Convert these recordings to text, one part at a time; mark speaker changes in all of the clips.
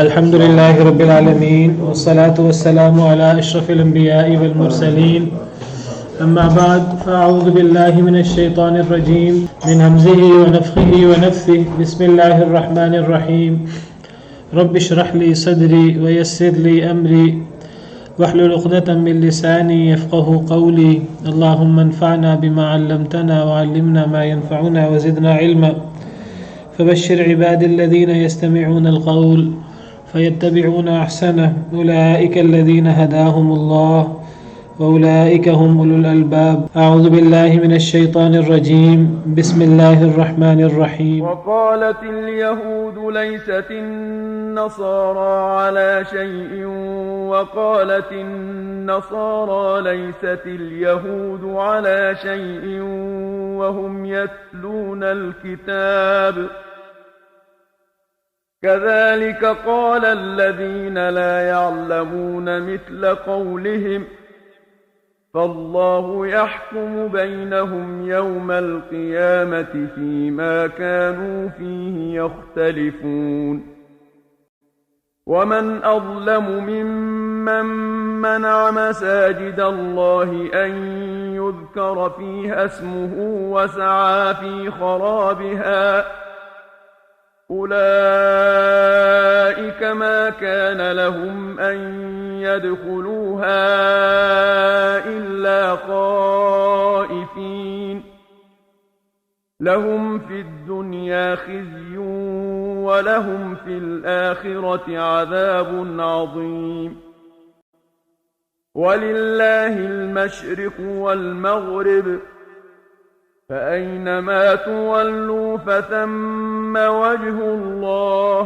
Speaker 1: الحمد لله رب العالمين والصلاة والسلام على أشرف الأنبياء والمرسلين أما بعد فأعوذ بالله من الشيطان الرجيم من همزه ونفخه ونفثه بسم الله الرحمن الرحيم رب اشرح لي صدري ويسر لي أمري واحلل عقدة من لساني يفقه قولي اللهم انفعنا بما علمتنا وعلمنا ما ينفعنا وزدنا علما فبشر عباد الذين يستمعون القول فيتبعون أحسنه أولئك الذين هداهم الله وأولئك هم أولو الألباب أعوذ بالله من الشيطان الرجيم بسم الله الرحمن الرحيم
Speaker 2: وقالت اليهود ليست النصارى على شيء وقالت النصارى ليست اليهود على شيء وهم يتلون الكتاب كذلك قال الذين لا يعلمون مثل قولهم فالله يحكم بينهم يوم القيامة فيما كانوا فيه يختلفون ومن أظلم ممن منع مساجد الله أن يذكر فيها اسمه وسعى في خرابها أولئك ما كان لهم أن يدخلوها إلا خائفين لهم في الدنيا خزي ولهم في الآخرة عذاب عظيم ولله المشرق والمغرب فأينما تولوا فثم وجه الله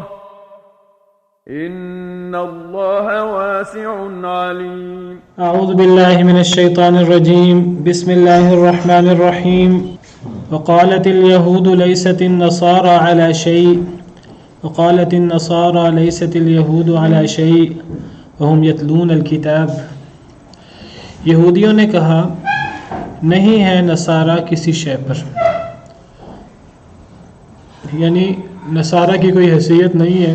Speaker 2: إن الله واسع عليم
Speaker 1: أعوذ بالله من الشيطان الرجيم بسم الله الرحمن الرحيم وقالت اليهود ليست النصارى على شيء وقالت النصارى ليست اليهود على شيء وهم يتلون الكتاب یہودیوں نے کہا نہیں ہے نصارہ کسی شے پر، یعنی نصارہ کی کوئی حیثیت نہیں ہے،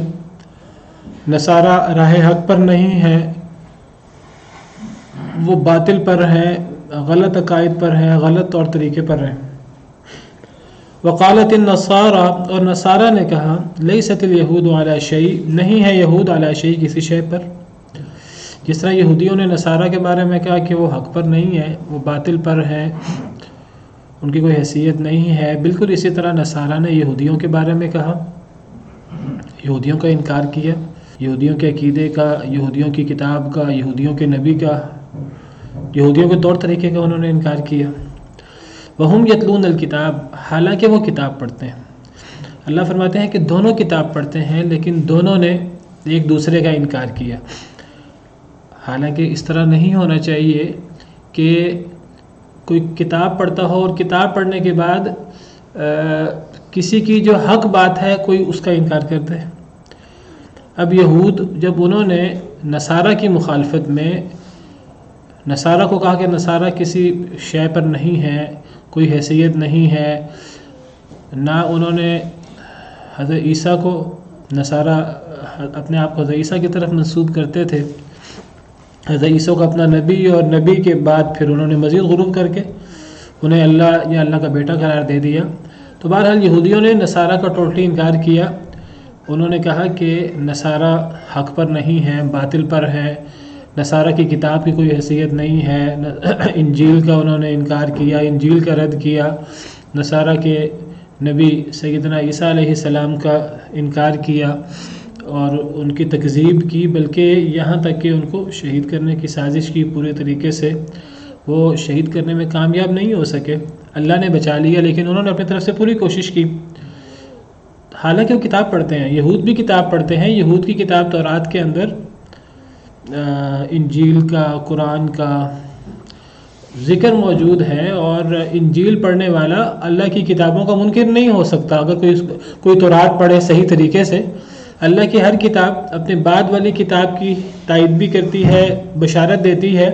Speaker 1: نصارہ راہ حق پر نہیں ہے، وہ باطل پر ہیں، غلط عقائد پر ہیں، غلط طور طریقے پر ہیں۔ وقالت النصارى اور نصارہ نے کہا لیست الیہود علی شیء نہیں ہے یہود علی شیء کسی شے پر، جس طرح یہودیوں نے نصارہ کے بارے میں کہا کہ وہ حق پر نہیں ہے، وہ باطل پر ہیں، ان کی کوئی حیثیت نہیں ہے، بالکل اسی طرح نصارہ نے یہودیوں کے بارے میں کہا، یہودیوں کا انکار کیا، یہودیوں کے عقیدے کا، یہودیوں کی کتاب کا، یہودیوں کے نبی کا، یہودیوں کے طور طریقے کا انہوں نے انکار کیا۔ وہم یتلون الکتاب حالانکہ وہ کتاب پڑھتے ہیں۔ اللہ فرماتے ہیں کہ دونوں کتاب پڑھتے ہیں لیکن دونوں نے ایک دوسرے کا انکار کیا۔ حالانکہ اس طرح نہیں ہونا چاہیے کہ کوئی کتاب پڑھتا ہو اور کتاب پڑھنے کے بعد کسی کی جو حق بات ہے کوئی اس کا انکار کرتا ہے۔ اب یہود جب انہوں نے نصارہ کی مخالفت میں نصارہ کو کہا کہ نصارہ کسی شے پر نہیں ہے، کوئی حیثیت نہیں ہے، نہ انہوں نے حضرت عیسیٰ کو، نصارہ اپنے آپ کو حضرت عیسیٰ کی طرف منسوب کرتے تھے، حضرت عیسیٰ کو اپنا نبی اور نبی کے بعد پھر انہوں نے مزید غلو کر کے انہیں اللہ یا اللہ کا بیٹا قرار دے دیا۔ تو بہرحال یہودیوں نے نصارہ کا ٹوٹلی انکار کیا، انہوں نے کہا کہ نصارہ حق پر نہیں ہے، باطل پر ہے، نصارہ کی کتاب کی کوئی حیثیت نہیں ہے، انجیل کا انہوں نے انکار کیا، انجیل کا رد کیا، نصارہ کے نبی سیدنا عیسیٰ علیہ السلام کا انکار کیا اور ان کی تکذیب کی، بلکہ یہاں تک کہ ان کو شہید کرنے کی سازش کی پورے طریقے سے، وہ شہید کرنے میں کامیاب نہیں ہو سکے، اللہ نے بچا لیا لیکن انہوں نے اپنی طرف سے پوری کوشش کی۔ حالانکہ وہ کتاب پڑھتے ہیں، یہود بھی کتاب پڑھتے ہیں، یہود کی کتاب تورات کے اندر انجیل کا، قرآن کا ذکر موجود ہے، اور انجیل پڑھنے والا اللہ کی کتابوں کا منکر نہیں ہو سکتا۔ اگر کوئی تورات پڑھے صحیح طریقے سے، اللہ کی ہر کتاب اپنے بعد والی کتاب کی تائید بھی کرتی ہے، بشارت دیتی ہے،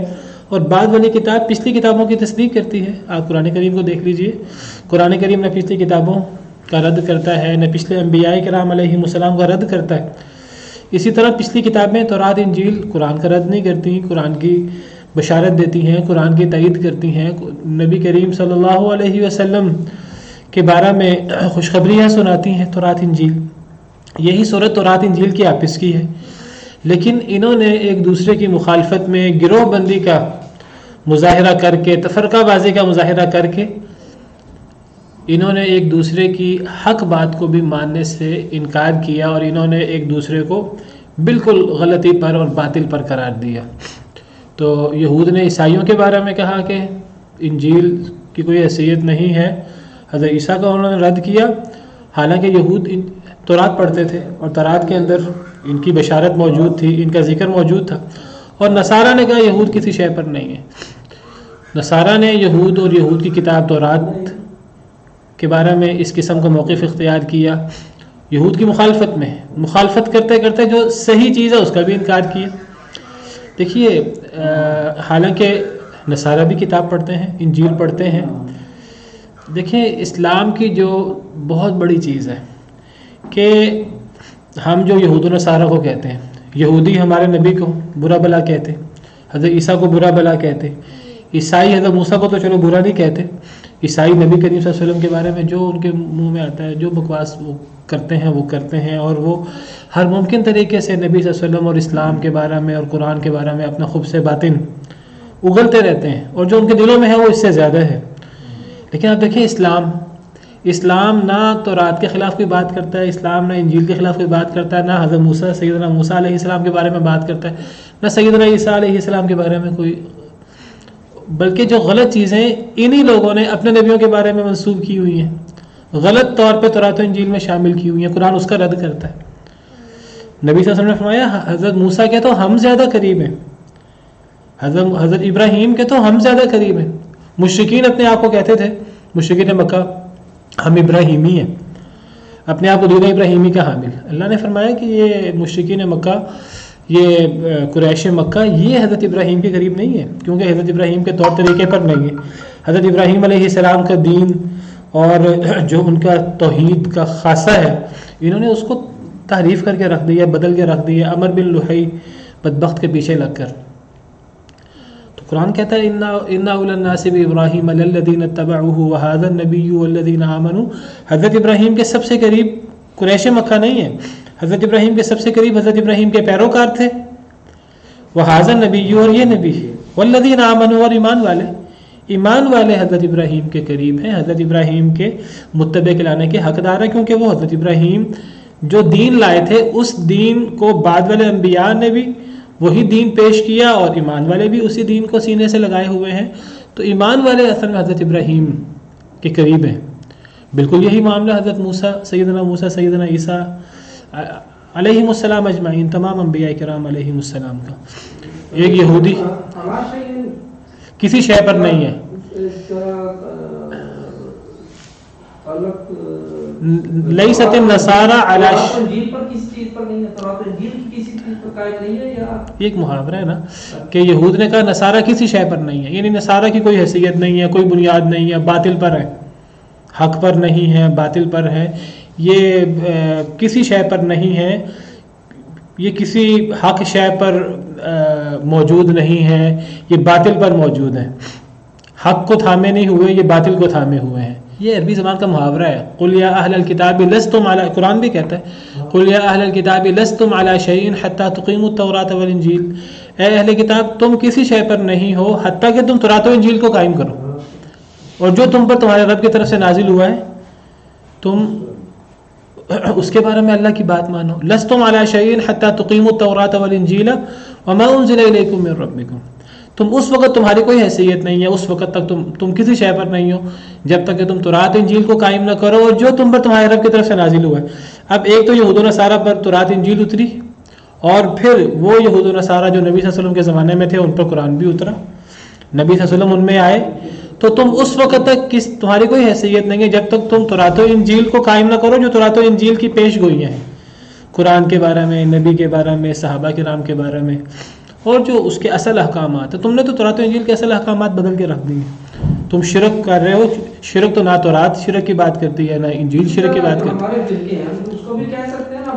Speaker 1: اور بعد والی کتاب پچھلی کتابوں کی تصدیق کرتی ہے۔ آپ قرآن کریم کو دیکھ لیجئے، قرآن کریم نہ پچھلی کتابوں کا رد کرتا ہے، نہ پچھلے انبیاء کرام علیہ السلام کا رد کرتا ہے۔ اسی طرح پچھلی کتابیں تورات انجیل قرآن کا رد نہیں کرتی، قرآن کی بشارت دیتی ہیں، قرآن کی تائید کرتی ہیں، نبی کریم صلی اللہ علیہ وسلم کے بارے میں خوشخبریاں سناتی ہیں تورات انجیل۔ یہی صورت تورات انجیل کی آپس کی ہے، لیکن انہوں نے ایک دوسرے کی مخالفت میں گروہ بندی کا مظاہرہ کر کے، تفرقہ بازی کا مظاہرہ کر کے، انہوں نے ایک دوسرے کی حق بات کو بھی ماننے سے انکار کیا، اور انہوں نے ایک دوسرے کو بالکل غلطی پر اور باطل پر قرار دیا۔ تو یہود نے عیسائیوں کے بارے میں کہا کہ انجیل کی کوئی حیثیت نہیں ہے، حضرت عیسیٰ کا انہوں نے رد کیا، حالانکہ یہود تورات پڑھتے تھے اور تورات کے اندر ان کی بشارت موجود تھی، ان کا ذکر موجود تھا۔ اور نصارہ نے کہا یہود کسی شے پر نہیں ہے۔ نصارہ نے یہود اور یہود کی کتاب تورات کے بارے میں اس قسم کا موقف اختیار کیا، یہود کی مخالفت کرتے کرتے جو صحیح چیز ہے اس کا بھی انکار کیا۔ دیکھیے حالانکہ نصارہ بھی کتاب پڑھتے ہیں، انجیل پڑھتے ہیں۔ دیکھیں اسلام کی جو بہت بڑی چیز ہے کہ ہم جو یہود و نصارہ کو کہتے ہیں، یہودی ہمارے نبی کو برا بلا کہتے، حضرت عیسیٰ کو برا بلا کہتے، عیسائی حضرت موسیٰ کو تو چلو برا نہیں کہتے، عیسائی نبی کریم صلی اللہ علیہ وسلم کے بارے میں جو ان کے منہ میں آتا ہے، جو بکواس وہ کرتے ہیں، اور وہ ہر ممکن طریقے سے نبی صلی اللہ علیہ وسلم اور اسلام کے بارے میں اور قرآن کے بارے میں اپنا خبث باطن اگلتے رہتے ہیں، اور جو ان کے دلوں میں ہے وہ اس سے زیادہ ہے۔ لیکن آپ دیکھیں اسلام نہ تورات کے خلاف کوئی بات کرتا ہے، اسلام نہ انجیل کے خلاف کوئی بات کرتا ہے، نہ حضرت سیدنا موسیٰ علیہ السلام کے بارے میں بات کرتا ہے، نہ سیدنا عیسیٰ علیہ السلام کے بارے میں کوئی، بلکہ جو غلط چیزیں انہی لوگوں نے اپنے نبیوں کے بارے میں منسوب کی ہوئی ہیں، غلط طور پہ تورات و انجیل میں شامل کی ہوئی ہیں، قرآن اس کا رد کرتا ہے۔ نبی صلی اللہ علیہ وسلم نے فرمایا حضرت موسیٰ کے تو ہم زیادہ قریب ہیں، حضرت ابراہیم کے تو ہم زیادہ قریب ہیں۔ مشرکین اپنے آپ کو کہتے تھے، مشرکین مکہ، ہم ابراہیمی ہیں، اپنے آپ کو دین ابراہیمی کا حامل۔ اللہ نے فرمایا کہ یہ مشرکین مکہ، یہ قریش مکہ، یہ حضرت ابراہیم کے قریب نہیں ہے، کیونکہ حضرت ابراہیم کے طور طریقے پر نہیں ہے۔ حضرت ابراہیم علیہ السلام کا دین اور جو ان کا توحید کا خاصہ ہے، انہوں نے اس کو تحریف کر کے رکھ دیا، بدل کے رکھ دیا، امر بن لحی بدبخت کے پیچھے لگ کر۔ تو قرآن کہتا ہے اِنَّ أَوْلَى النَّاسِ بِإِبْرَاهِيمَ لَلَّذِينَ اتَّبَعُوهُ وَهَذَا النَّبِيُّ وَالَّذِينَ آمَنُوا۔ حضرت ابراہیم کے سب سے قریب قریش مکہ نہیں ہے، حضرت ابراہیم کے سب سے قریب حضرت ابراہیم کے پیروکار تھے، وَهَذَا النَّبِيُّ، اور یہ نبی، وَالَّذِينَ آمَنُوا، اور ایمان والے حضرت ابراہیم کے قریب ہیں، حضرت ابراہیم کے متبع کہلانے کے حقدار ہیں، کیونکہ وہ حضرت ابراہیم جو دین لائے تھے اس دین کو بعد والے انبیاء نے بھی وہی دین پیش کیا، اور ایمان والے بھی اسی دین کو سینے سے لگائے ہوئے ہیں۔ تو ایمان والے اصل میں حضرت ابراہیم کے قریب ہیں۔ بالکل یہی معاملہ حضرت موسیٰ، سیدنا عیسیٰ علیہم السلام اجمعین، تمام انبیاء کرام علیہم السلام کا۔ ایک یہودی کسی شے پر نہیں ہے، لیست النصارى علی ایک محاورہ ہے نا کہ یہود نے کہا نصارہ کسی شے پر نہیں ہے، یعنی نصارہ کی کوئی حیثیت نہیں ہے، کوئی بنیاد نہیں ہے، باطل پر ہے، حق پر نہیں ہے، باطل پر ہے، یہ کسی شے پر نہیں ہے، یہ کسی حق شے پر موجود نہیں ہے، یہ باطل پر موجود ہے، حق کو تھامے نہیں ہوئے، یہ باطل کو تھامے ہوئے ہیں۔ یہ عربی زبان کا محاورہ ہے۔ قل یا اہل الکتاب لستم علی، قرآن بھی کہتا ہے قل یا اہل الکتاب لستم علی شیء حتی تقیموا التوراۃ والانجیل، اے اہل کتاب تم کسی شے پر نہیں ہو حتیٰ کہ تم تورات و انجیل کو قائم کرو، اور جو تم پر تمہارے رب کی طرف سے نازل ہوا ہے تم اس کے بارے میں اللہ کی بات مانو۔ لستم علی شیء حتی تقیموا التوراۃ والانجیل وما انزل الیکم من ربکم، تم اس وقت تمہاری کوئی حیثیت نہیں ہے، اس وقت تک تم کسی شے پر نہیں ہو جب تک کہ تم تورات انجیل کو قائم نہ کرو اور جو تم پر تمہارے رب کی طرف سے نازل ہوا ہے۔ اب ایک تو یہود و نصارہ پر تورات انجیل اتری، اور پھر وہ یہود و نصارہ جو نبی صلی اللہ علیہ وسلم کے زمانے میں تھے ان پر قرآن بھی اترا، نبی صلی اللہ علیہ وسلم ان میں آئے، تو تم اس وقت تک تمہاری کوئی حیثیت نہیں ہے جب تک تم تورات و انجیل کو قائم نہ کرو جو تورات و انجیل کی پیش گوئیاں ہیں، قرآن کے بارے میں، نبی کے بارے میں، صحابہ کرام کے بارے میں، اور جو اس کے اصل احکامات ہیں۔ تم نے تو تورات و انجیل کے اصل احکامات بدل کے رکھ دیے، تم شرک کر رہے ہو، شرک تو نہ تورات شرک کی بات کرتی ہے نہ انجیل شرک کی بات کرتی ہے۔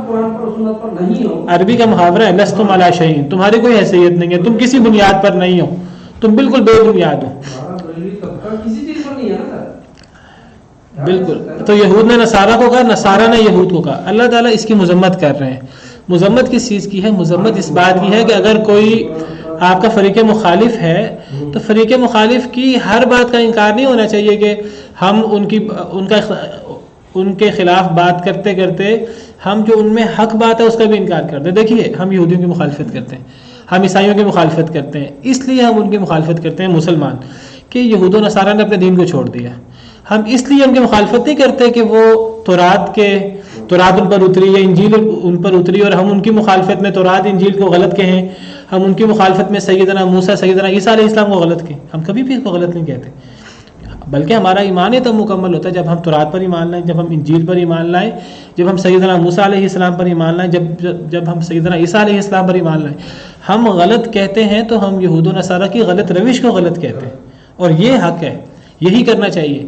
Speaker 3: قرآن پر سنت پر نہیں ہو.
Speaker 1: عربی کا محاورہ ہے لستم علی شیء، تمہاری کوئی حیثیت نہیں ہے، تم کسی بنیاد پر نہیں ہو، تم بالکل بے بنیاد ہو.
Speaker 3: کسی چیز پر نہیں ہے نا سر.
Speaker 1: بالکل. تو یہود نے نصارہ کو کہا، نصارہ نے یہود کو کہا. اللہ تعالیٰ اس کی مذمت کر رہے ہیں. مذمت کس چیز کی ہے؟ مذمت اس بات کی ہے کہ اگر کوئی آپ کا فریق مخالف ہے تو فریق مخالف کی ہر بات کا انکار نہیں ہونا چاہیے کہ ہم ان کے خلاف بات کرتے کرتے ہم جو ان میں حق بات ہے اس کا بھی انکار کرتے ہیں. دیکھیے ہم یہودیوں کی مخالفت کرتے ہیں، ہم عیسائیوں کی مخالفت کرتے ہیں، اس لیے ہم ان کی مخالفت کرتے ہیں مسلمان کہ یہود و نصارہ نے اپنے دین کو چھوڑ دیا. ہم اس لیے ان کی مخالفت نہیں کرتے کہ وہ تورات ان پر اتری یا انجیل ان پر اتری اور ہم ان کی مخالفت میں تورات انجیل کو غلط کہیں، ہم ان کی مخالفت میں سیدنا موسیٰ سیدنا عیسیٰ علیہ السلام کو غلط کہیں. ہم کبھی بھی اس کو غلط نہیں کہتے، بلکہ ہمارا ایمان ہی تب مکمل ہوتا ہے جب ہم تورات پر ایمان لائیں، جب ہم انجیل پر ایمان لائیں، جب ہم سیدنا موسیٰ علیہ السلام پر ایمان لائیں، جب ہم سیدنا عیسیٰ علیہ السلام پر ایمان لائیں. ہم غلط کہتے ہیں تو ہم یہود و نصارہ کی غلط روش کو غلط کہتے ہیں، اور یہ حق ہے، یہی کرنا چاہیے.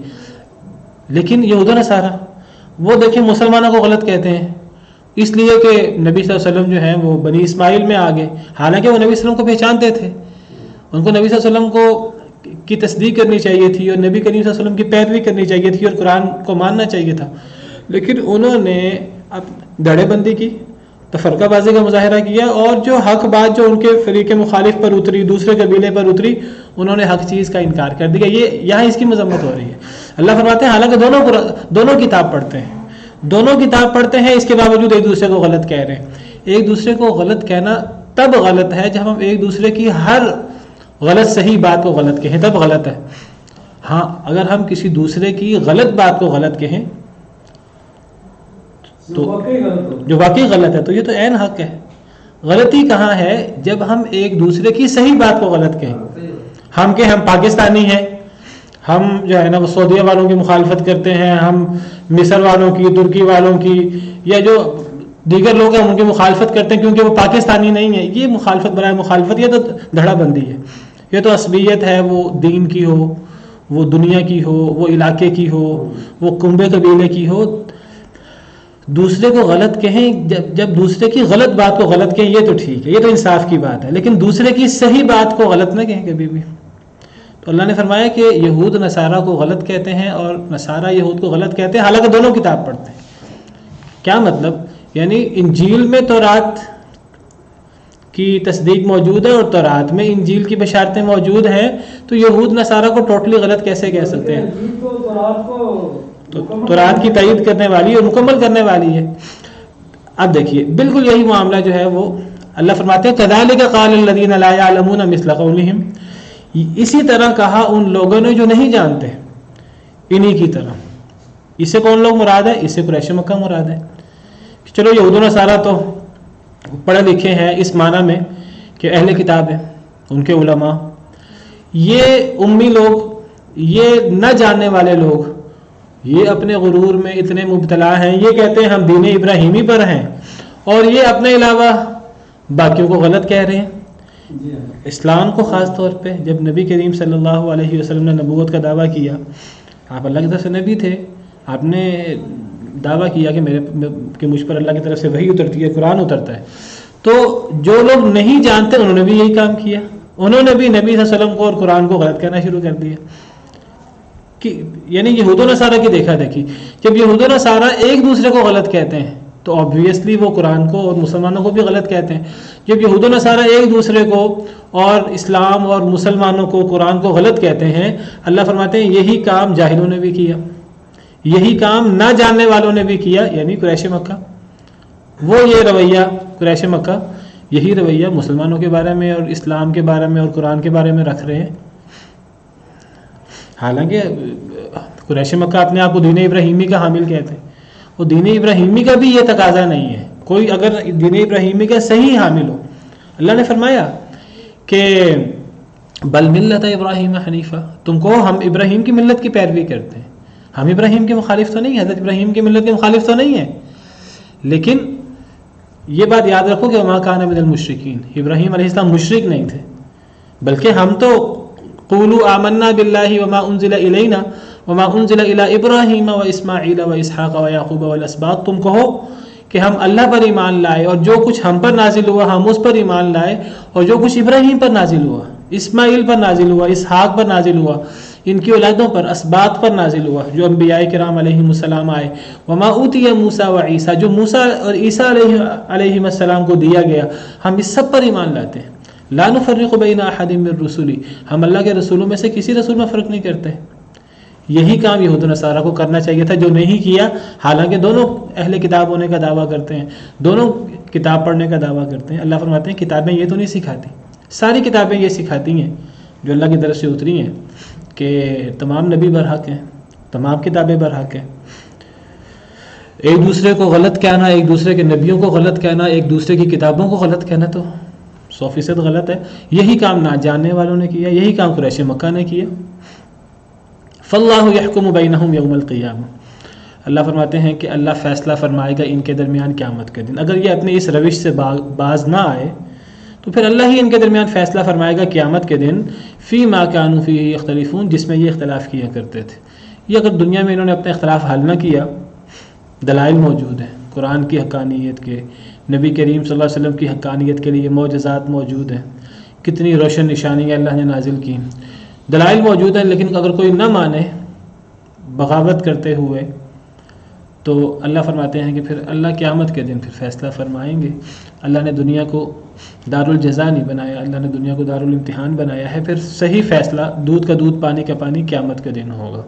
Speaker 1: لیکن یہود و نصارہ وہ دیکھیں مسلمانوں کو غلط کہتے ہیں اس لیے کہ نبی صلی اللہ علیہ وسلم جو ہیں وہ بنی اسماعیل میں آگے، حالانکہ وہ نبی صلی اللہ علیہ وسلم کو پہچانتے تھے، ان کو نبی صلی اللہ علیہ وسلم کو کی تصدیق کرنی چاہیے تھی اور نبی کریم صلی اللہ علیہ وسلم کی پیروی کرنی چاہیے تھی اور قرآن کو ماننا چاہیے تھا. لیکن انہوں نے اب دھڑے بندی کی، تفرقہ بازی کا مظاہرہ کیا، اور جو حق بات جو ان کے فریق مخالف پر اتری، دوسرے قبیلے پر اتری، انہوں نے حق چیز کا انکار کر دیا. یہ یہاں اس کی مذمت ہو رہی ہے. اللہ فرماتے ہیں حالانکہ دونوں کتاب پڑھتے ہیں، دونوں کتاب پڑھتے ہیں، اس کے باوجود ایک دوسرے کو غلط کہہ رہے ہیں. ایک دوسرے کو غلط کہنا تب غلط ہے جب ہم ایک دوسرے کی ہر غلط صحیح بات کو غلط کہیں، تب غلط ہے. ہاں اگر ہم کسی دوسرے کی غلط بات کو غلط کہیں تو جو واقعی غلط ہے تو یہ تو عین حق ہے. غلطی کہاں ہے؟ جب ہم ایک دوسرے کی صحیح بات کو غلط کہیں. ہم پاکستانی ہیں، ہم جو ہے نا وہ سعودیہ والوں کی مخالفت کرتے ہیں، ہم مصر والوں کی، ترکی والوں کی، یا جو دیگر لوگ ہیں ان کی مخالفت کرتے ہیں کیونکہ وہ پاکستانی نہیں ہے. یہ مخالفت برائے مخالفت، یہ تو دھڑا بندی ہے، یہ تو عصبیت ہے، وہ دین کی ہو، وہ دنیا کی ہو، وہ علاقے کی ہو، وہ کنبے قبیلے کی ہو. دوسرے کو غلط کہیں، جب دوسرے کی غلط بات کو غلط کہیں یہ تو ٹھیک ہے، یہ تو انصاف کی بات ہے، لیکن دوسرے کی صحیح بات کو غلط نہ کہیں کبھی بھی. تو اللہ نے فرمایا کہ یہود نصارہ کو غلط کہتے ہیں اور نصارہ یہود کو غلط کہتے ہیں، حالانکہ دونوں کتاب پڑھتے ہیں. کیا مطلب؟ یعنی انجیل میں تورات کی تصدیق موجود ہے اور تورات میں انجیل کی بشارتیں موجود ہیں، تو یہود نصارہ کو ٹوٹلی غلط کیسے کہہ سکتے ہیں؟ تو تورات کی تائید کرنے والی اور مکمل کرنے والی ہے. اب دیکھیے بالکل یہی معاملہ جو ہے وہ اللہ فرماتے ہیں كَذَلِكَ قَالَ الَّذِينَ لَا يَعْلَمُونَ مِثْلَ قَوْلِهِمْ، اسی طرح کہا ان لوگوں نے جو نہیں جانتے انہی کی طرح. اس سے کون لوگ مراد ہے؟ اس سے قریش مکہ مراد ہے. چلو یہود و نصارہ تو پڑھے لکھے ہیں اس معنی میں کہ اہل کتاب ہیں، ان کے علماء. یہ امی لوگ، یہ نہ جاننے والے لوگ، یہ اپنے غرور میں اتنے مبتلا ہیں، یہ کہتے ہیں ہم دین ابراہیمی پر ہیں، اور یہ اپنے علاوہ باقیوں کو غلط کہہ رہے ہیں. اسلام کو خاص طور پہ جب نبی کریم صلی اللہ علیہ وسلم نے نبوت کا دعویٰ کیا، آپ اللہ کی طرف سے نبی تھے، آپ نے دعویٰ کیا کہ مجھ پر اللہ کی طرف سے وحی اترتی ہے، قرآن اترتا ہے. تو جو لوگ نہیں جانتے انہوں نے بھی یہی کام کیا، انہوں نے بھی نبی صلی اللہ علیہ وسلم کو اور قرآن کو غلط کہنا شروع کر دیا. یعنی یہود و نصارہ کی دیکھا دیکھی. جب یہود و نصارہ ایک دوسرے کو غلط کہتے ہیں تو آبویسلی وہ قرآن کو اور مسلمانوں کو بھی غلط کہتے ہیں. جب یہود و نصارہ ایک دوسرے کو اور اسلام اور مسلمانوں کو، قرآن کو غلط کہتے ہیں، اللہ فرماتے ہیں یہی کام جاہلوں نے بھی کیا، یہی کام نہ جاننے والوں نے بھی کیا، یعنی قریش مکہ. وہ یہ رویہ قریش مکہ، یہی رویہ مسلمانوں کے بارے میں اور اسلام کے بارے میں اور قرآن کے بارے میں رکھ رہے ہیں. حالانکہ قریش مکہ اپنے آپ کو دین ابراہیمی کا حامل کہتے ہیں، وہ دین ابراہیمی کا بھی یہ تقاضا نہیں ہے. کوئی اگر دین ابراہیمی کا صحیح حامل ہو، اللہ نے فرمایا کہ بل ملت ابراہیم حنیفہ، تم کو ہم ابراہیم کی ملت کی پیروی کرتے ہیں، ہم ابراہیم کے مخالف تو نہیں ہیں، حضرت ابراہیم کی ملت کے مخالف تو نہیں ہیں. لیکن یہ بات یاد رکھو کہ وما کان من المشرکین، ابراہیم علیہ السلام مشرک نہیں تھے، بلکہ ہم تو قولوا آمنا باللہ وما انزل الینا وما انزل الی ابراہیم و اسماعیل و اسحاق و یعقوب والاسباط، تم کہو کہ ہم اللہ پر ایمان لائے اور جو کچھ ہم پر نازل ہوا ہم اس پر ایمان لائے، اور جو کچھ ابراہیم پر نازل ہوا، اسماعیل پر نازل ہوا، اسحاق پر نازل ہوا، ان کی اولادوں پر، اسباط پر نازل ہوا، جو انبیاء کرام علیہم السلام آئے، وما اوتی موسیٰ و عیسیٰ، جو موسیٰ اور عیسیٰ علیہم السلام کو دیا گیا، ہم اس سب پر ایمان لاتے ہیں۔ لا نفرق بین احد من رسلی، ہم اللہ کے رسولوں میں سے کسی رسول میں فرق نہیں کرتے۔ یہی کام یہود و نصارہ کو کرنا چاہیے تھا، جو نہیں کیا، حالانکہ دونوں اہل کتاب ہونے کا دعویٰ کرتے ہیں، دونوں کتاب پڑھنے کا دعویٰ کرتے ہیں۔ اللہ فرماتے ہیں کتابیں یہ تو نہیں سکھاتی، ساری کتابیں یہ سکھاتی ہیں جو اللہ کی طرف سے اتری ہیں کہ تمام نبی برحق ہیں، تمام کتابیں برحق ہیں۔ ایک دوسرے کو غلط کہنا، ایک دوسرے کے نبیوں کو غلط کہنا، ایک دوسرے کی کتابوں کو غلط کہنا تو 100% غلط ہے۔ یہی کام نہ جاننے والوں نے کیا، یہی کام قریش مکہ نے کیا۔ فاللہ یحکم بینہم یوم القیامہ، اللہ فرماتے ہیں کہ اللہ فیصلہ فرمائے گا ان کے درمیان قیامت کے دن۔ اگر یہ اپنی اس روش سے باز نہ آئے تو پھر اللہ ہی ان کے درمیان فیصلہ فرمائے گا قیامت کے دن، فی ما کانوا فیہ یختلفون، جس میں یہ اختلاف کیا کرتے تھے۔ یہ اگر دنیا میں انہوں نے اپنا اختلاف حل نہ کیا، دلائل موجود ہیں قرآن کی حقانیت کے، نبی کریم صلی اللہ علیہ وسلم کی حقانیت کے لیے معجزات موجود ہیں، کتنی روشن نشانیاں اللہ نے نازل کی، دلائل موجود ہیں، لیکن اگر کوئی نہ مانے بغاوت کرتے ہوئے، تو اللہ فرماتے ہیں کہ پھر اللہ قیامت کے دن پھر فیصلہ فرمائیں گے۔ اللہ نے دنیا کو دار الجزا نہیں بنایا، اللہ نے دنیا کو دار الامتحان بنایا ہے، پھر صحیح فیصلہ دودھ کا دودھ پانی کا پانی قیامت کے دن ہوگا۔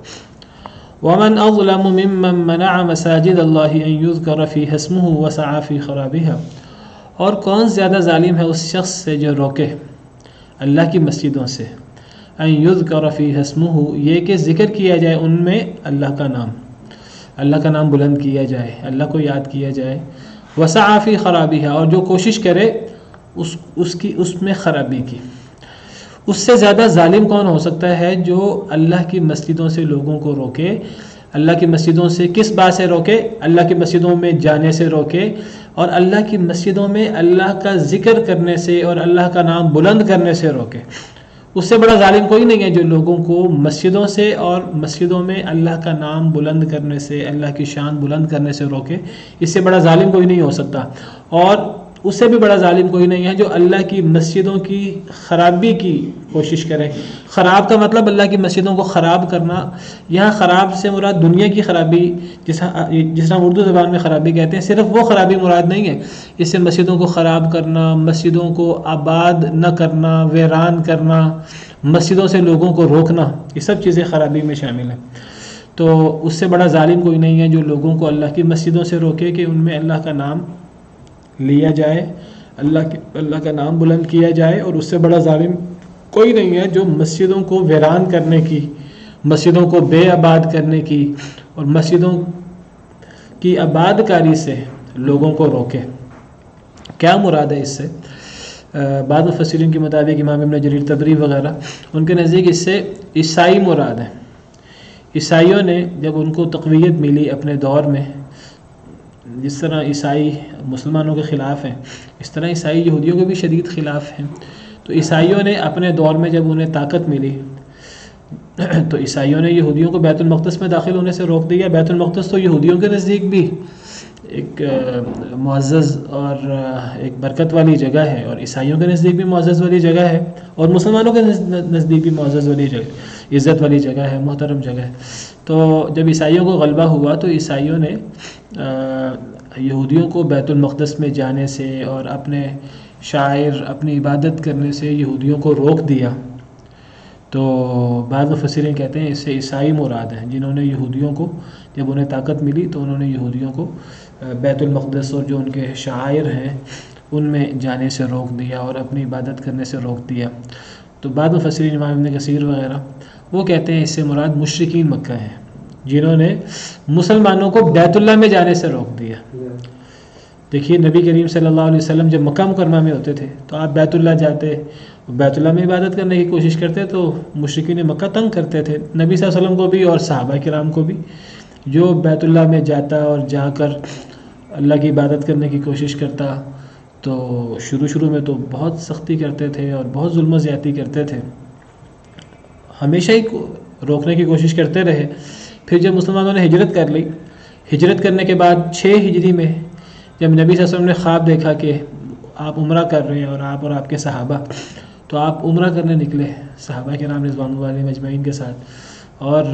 Speaker 1: وَمَنْ أَظْلَمُ مِمَّنْ مَنَعَ مَسَاجِدَ اللَّهِ أَنْ يُذْكَرَ فِيهَا اسْمُهُ وَسَعَى فِي خَرَابِهَا، اور کون زیادہ ظالم ہے اس شخص سے جو روکے اللہ کی مسجدوں سے، أَنْ يُذْكَرَ فِيهَا اسْمُهُ، یہ کہ ذکر کیا جائے ان میں اللہ کا نام، اللہ کا نام بلند کیا جائے، اللہ کو یاد کیا جائے، وَسَعَى فِي خَرَابِهَا، اور جو کوشش کرے اس میں خرابی کی۔ اس سے زیادہ ظالم کون ہو سکتا ہے جو اللہ کی مسجدوں سے لوگوں کو روکے، اللہ کی مسجدوں سے کس بات سے روکے؟ اللہ کی مسجدوں میں جانے سے روکے، اور اللہ کی مسجدوں میں اللہ کا ذکر کرنے سے اور اللہ کا نام بلند کرنے سے روکے۔ اس سے بڑا ظالم کوئی نہیں ہے جو لوگوں کو مسجدوں سے اور مسجدوں میں اللہ کا نام بلند کرنے سے، اللہ کی شان بلند کرنے سے روکے۔ اس سے بڑا ظالم کوئی نہیں ہو سکتا، اور اس سے بھی بڑا ظالم کوئی نہیں ہے جو اللہ کی مسجدوں کی خرابی کی کوشش کرے۔ خراب کا مطلب اللہ کی مسجدوں کو خراب کرنا، یہاں خراب سے مراد دنیا کی خرابی، جس طرح اردو زبان میں خرابی کہتے ہیں، صرف وہ خرابی مراد نہیں ہے۔ اس سے مسجدوں کو خراب کرنا، مسجدوں کو آباد نہ کرنا، ویران کرنا، مسجدوں سے لوگوں کو روکنا، یہ سب چیزیں خرابی میں شامل ہیں۔ تو اس سے بڑا ظالم کوئی نہیں ہے جو لوگوں کو اللہ کی مسجدوں سے روکے کہ ان میں اللہ کا نام لیا جائے، اللہ کا نام بلند کیا جائے، اور اس سے بڑا ظالم کوئی نہیں ہے جو مسجدوں کو ویران کرنے کی، مسجدوں کو بے آباد کرنے کی اور مسجدوں کی آباد کاری سے لوگوں کو روکے۔ کیا مراد ہے اس سے؟ بعض مفسرین کے مطابق امام ابن جریر طبری وغیرہ، ان کے نزدیک اس سے عیسائی مراد ہے۔ عیسائیوں نے جب ان کو تقویت ملی اپنے دور میں، جس طرح عیسائی مسلمانوں کے خلاف ہیں، اس طرح عیسائی یہودیوں کے بھی شدید خلاف ہیں۔ تو عیسائیوں نے اپنے دور میں جب انہیں طاقت ملی تو عیسائیوں نے یہودیوں کو بیت المقدس میں داخل ہونے سے روک دیا۔ بیت المقدس تو یہودیوں کے نزدیک بھی ایک معزز اور ایک برکت والی جگہ ہے، اور عیسائیوں کے نزدیک بھی معزز والی جگہ ہے، اور مسلمانوں کے نزدیک بھی معزز والی جگہ، عزت والی جگہ ہے، محترم جگہ ہے۔ تو جب عیسائیوں کو غلبہ ہوا تو عیسائیوں نے یہودیوں کو بیت المقدس میں جانے سے اور اپنے شاعر اپنی عبادت کرنے سے یہودیوں کو روک دیا۔ تو بعض مفسرین کہتے ہیں اس سے عیسائی مراد ہیں، جنہوں نے یہودیوں کو جب انہیں طاقت ملی تو انہوں نے یہودیوں کو بیت المقدس اور جو ان کے شاعر ہیں ان میں جانے سے روک دیا اور اپنی عبادت کرنے سے روک دیا۔ تو بعض مفسرین امام ابن کثیر وغیرہ وہ کہتے ہیں اس سے مراد مشرکین مکہ ہیں، جنہوں نے مسلمانوں کو بیت اللہ میں جانے سے روک دیا۔ دیکھیے نبی کریم صلی اللہ علیہ وسلم جب مکہ مکرمہ میں ہوتے تھے تو آپ بیت اللہ جاتے، بیت اللہ میں عبادت کرنے کی کوشش کرتے تو مشرکین مکہ تنگ کرتے تھے نبی صلی اللہ علیہ وسلم کو بھی اور صحابہ کرام کو بھی۔ جو بیت اللہ میں جاتا اور جا کر اللہ کی عبادت کرنے کی کوشش کرتا تو شروع میں تو بہت سختی کرتے تھے اور بہت ظلم و زیادتی کرتے تھے، ہمیشہ ہی روکنے کی کوشش کرتے رہے۔ پھر جب مسلمانوں نے ہجرت کر لی، ہجرت کرنے کے بعد 6 ہجری میں جب نبی صلی اللہ علیہ وسلم نے خواب دیکھا کہ آپ عمرہ کر رہے ہیں اور آپ کے صحابہ، تو آپ عمرہ کرنے نکلے صحابہ کرام رضوان اللہ علیہم اجمعین کے ساتھ، اور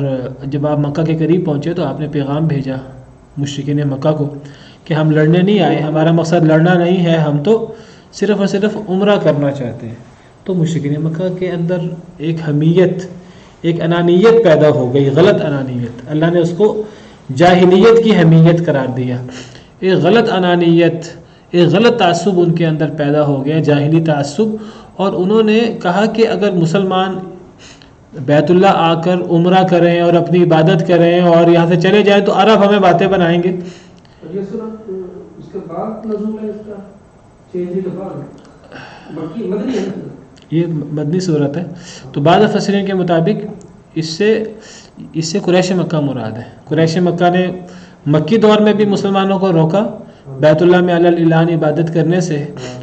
Speaker 1: جب آپ مکہ کے قریب پہنچے تو آپ نے پیغام بھیجا مشرکین مکہ کو کہ ہم لڑنے نہیں آئے، ہمارا مقصد لڑنا نہیں ہے، ہم تو صرف اور صرف عمرہ کرنا چاہتے ہیں۔ تو مشرکین مکہ کے اندر ایک حمیت، ایک انانیت پیدا ہو گئی، غلط انانیت، اللہ نے اس کو جاہلیت کی حمیت قرار دیا۔ ایک غلط انانیت، ایک غلط تعصب ان کے اندر پیدا ہو گیا، جاہلی تعصب، اور انہوں نے کہا کہ اگر مسلمان بیت اللہ آ کر عمرہ کریں اور اپنی عبادت کریں اور یہاں سے چلے جائیں تو عرب ہمیں باتیں بنائیں گے۔
Speaker 3: یہ صورت اس کے بعد نزول ہے، اس کا چینج کے بعد مکی مدنی ہے،
Speaker 1: یہ مدنی صورت ہے۔ تو بعض مفسرین کے مطابق اس سے قریش مکہ مراد ہے۔ قریش مکہ نے مکی دور میں بھی مسلمانوں کو روکا بیت اللہ میں علی الاعلان عبادت کرنے سے،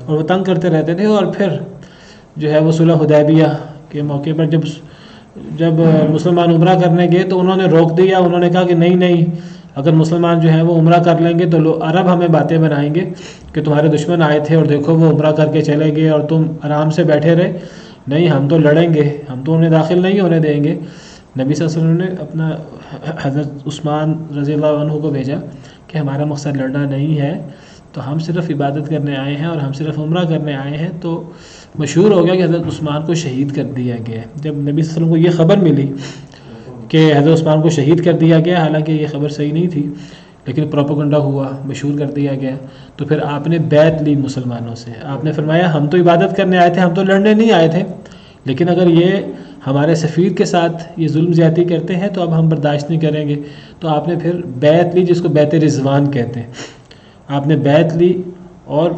Speaker 1: اور وہ تنگ کرتے رہتے تھے، اور پھر جو ہے وہ صلح حدیبیہ کے موقع پر جب مسلمان عمرہ کرنے گئے تو انہوں نے روک دیا، انہوں نے کہا کہ نہیں، اگر مسلمان جو ہے وہ عمرہ کر لیں گے تو عرب ہمیں باتیں بنائیں گے کہ تمہارے دشمن آئے تھے اور دیکھو وہ عمرہ کر کے چلے گئے اور تم آرام سے بیٹھے رہے، نہیں ہم تو لڑیں گے، ہم تو انہیں داخل نہیں ہونے دیں گے۔ نبی صلی اللہ علیہ وسلم نے اپنا حضرت عثمان رضی اللہ عنہ کو بھیجا کہ ہمارا مقصد لڑنا نہیں ہے، تو ہم صرف عبادت کرنے آئے ہیں اور ہم صرف عمرہ کرنے آئے ہیں۔ تو مشہور ہو گیا کہ حضرت عثمان کو شہید کر دیا گیا۔ جب نبی صلی اللہ علیہ وسلم کو یہ خبر ملی کہ حضرت عثمان کو شہید کر دیا گیا، حالانکہ یہ خبر صحیح نہیں تھی لیکن پروپیگنڈا ہوا، مشہور کر دیا گیا، تو پھر آپ نے بیعت لی مسلمانوں سے۔ آپ نے فرمایا ہم تو عبادت کرنے آئے تھے، ہم تو لڑنے نہیں آئے تھے، لیکن اگر یہ ہمارے سفیر کے ساتھ یہ ظلم زیادتی کرتے ہیں تو اب ہم برداشت نہیں کریں گے۔ تو آپ نے پھر بیعت لی، جس کو بیعت رضوان کہتے ہیں۔ آپ نے بیعت لی، اور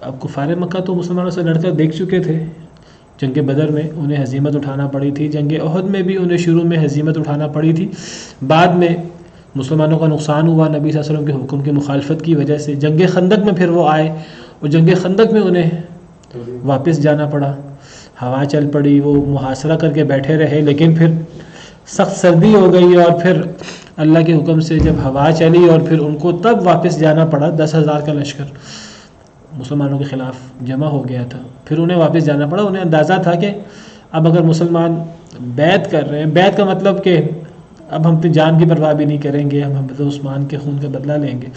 Speaker 1: اب کفار مکہ تو مسلمانوں سے لڑ کر دیکھ چکے تھے، جنگ بدر میں انہیں ہزیمت اٹھانا پڑی تھی، جنگ احد میں بھی انہیں شروع میں ہزیمت اٹھانا پڑی تھی، بعد میں مسلمانوں کا نقصان ہوا نبی صلی اللہ علیہ وسلم کے حکم کی مخالفت کی وجہ سے۔ جنگ خندق میں پھر وہ آئے، اور جنگ خندق میں انہیں واپس جانا پڑا، ہوا چل پڑی، وہ محاصرہ کر کے بیٹھے رہے، لیکن پھر سخت سردی ہو گئی، اور پھر اللہ کے حکم سے جب ہوا چلی اور پھر ان کو تب واپس جانا پڑا۔ 10,000 کا لشکر مسلمانوں کے خلاف جمع ہو گیا تھا، پھر انہیں واپس جانا پڑا۔ انہیں اندازہ تھا کہ اب اگر مسلمان بیعت کر رہے ہیں، بیعت کا مطلب کہ اب ہم اپنی جان کی پرواہ بھی نہیں کریں گے، ہم حضرت عثمان کے خون کا بدلہ لیں گے،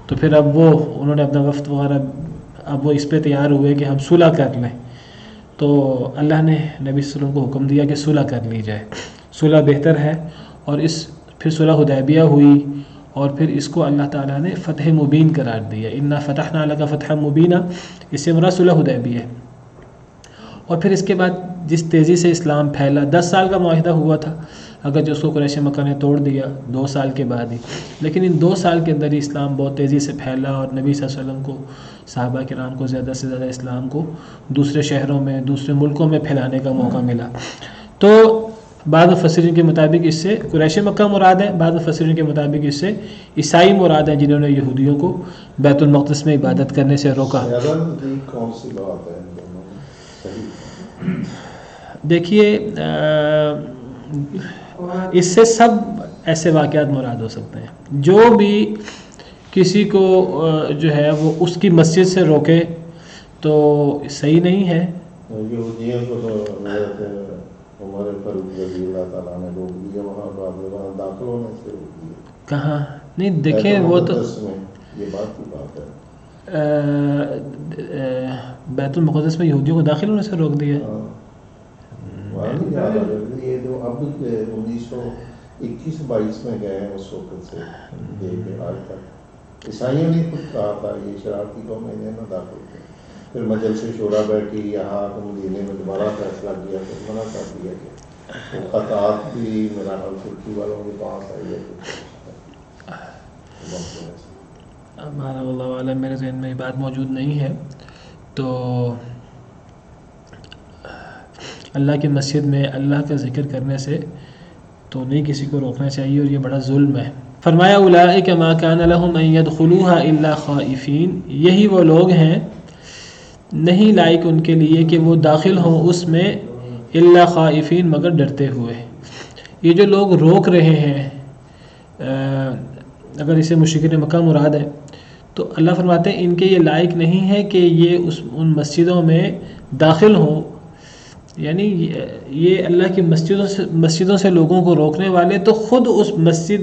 Speaker 1: تو پھر اب انہوں نے اپنا وفد وغیرہ اب وہ اس پہ تیار ہوئے کہ ہم صلح کر لیں۔ تو اللہ نے نبی صلی اللہ علیہ وسلم کو حکم دیا کہ صلح کر لی جائے، صلح بہتر ہے، اور پھر صلح حدیبیہ ہوئی، اور پھر اس کو اللہ تعالیٰ نے فتح مبین قرار دیا، انا فتحنا لک فتحا مبینا، اس سے مراد صلح حدیبیہ ہے۔ اور پھر اس کے بعد جس تیزی سے اسلام پھیلا، 10 سال کا معاہدہ ہوا تھا، اگر جو اس کو قریش مکہ نے توڑ دیا 2 سال کے بعد ہی، لیکن ان 2 سال کے اندر ہی اسلام بہت تیزی سے پھیلا، اور نبی صلی اللہ علیہ وسلم کو، صحابہ کرام کو زیادہ سے زیادہ اسلام کو دوسرے شہروں میں، دوسرے ملکوں میں پھیلانے کا موقع ملا۔ تو بعض مفسرین کے مطابق اس سے قریش مکہ مراد ہے، بعض مفسرین کے مطابق اس سے عیسائی مراد ہیں، جنہوں نے یہودیوں کو بیت المقدس میں عبادت کرنے سے روکا۔
Speaker 4: کون سی بات ہے
Speaker 1: دیکھیے اس سے سب ایسے واقعات مراد ہو سکتے ہیں، جو بھی کسی کو جو ہے وہ اس کی مسجد سے روکے تو صحیح نہیں ہے۔
Speaker 4: یہودیوں کو تو ہمارے فاروق رضی اللہ تعالیٰ نے روک دیا، وہاں داخل ہونے سے روک دیا۔
Speaker 1: کہاں؟ نہیں دیکھیں، وہ تو
Speaker 4: یہ بات کی بات ہے،
Speaker 1: بیت المقدس میں یہودیوں کو داخل ہونے سے روک دیا۔
Speaker 4: یہ جو اب 1921-22 میں گئے ہیں اس وقت سے لے کے آج تک عیسائیوں نے خود کہا تھا یہ شرارتی قوم میں نہ داخل کیا، پھر مجلس شورا بیٹھی، یہاں مدینے میں دوبارہ فیصلہ کیا تو منع کر دیا کہ وہ قطعات بھی میرا حال ترکی والوں کے پاس آئی ہے۔
Speaker 1: ہمارا اللہ عالم میرے ذہن میں یہ بات موجود نہیں ہے۔ تو اللہ کی مسجد میں اللہ کا ذکر کرنے سے تو نہیں کسی کو روکنا چاہیے، اور یہ بڑا ظلم ہے۔ فرمایا اولئک ما کان لهم ان يدخلوها الا خائفین، یہی وہ لوگ ہیں نہیں لائق ان کے لیے کہ وہ داخل ہوں اس میں الا خائفین، مگر ڈرتے ہوئے۔ یہ جو لوگ روک رہے ہیں، اگر اسے مشرکین مکہ مراد ہے تو اللہ فرماتے ہیں ان کے یہ لائق نہیں ہے کہ یہ ان مسجدوں میں داخل ہوں، یعنی یہ اللہ کی مسجدوں سے لوگوں کو روکنے والے تو خود اس مسجد